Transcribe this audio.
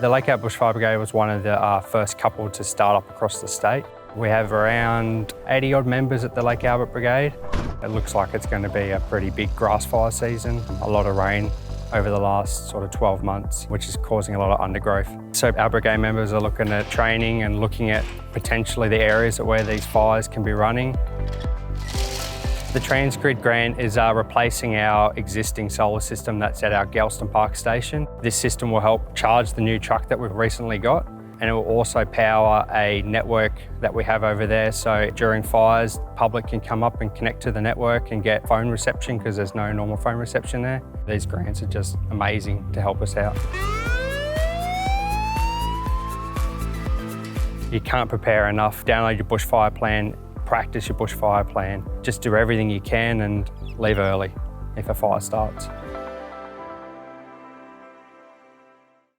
The Lake Albert Bush Fire Brigade was one of the first couple to start up across the state. We have around 80 odd members at the Lake Albert Brigade. It looks like it's going to be a pretty big grass fire season. A lot of rain over the last sort of 12 months, which is causing a lot of undergrowth. So our brigade members are looking at training and looking at potentially the areas where these fires can be running. The Transgrid grant is replacing our existing solar system that's at our Gelston Park station. This system will help charge the new truck that we've recently got, and it will also power a network that we have over there. So during fires, the public can come up and connect to the network and get phone reception because there's no normal phone reception there. These grants are just amazing to help us out. You can't prepare enough. Download your bushfire plan, practice your bushfire plan. Just do everything you can and leave early if a fire starts.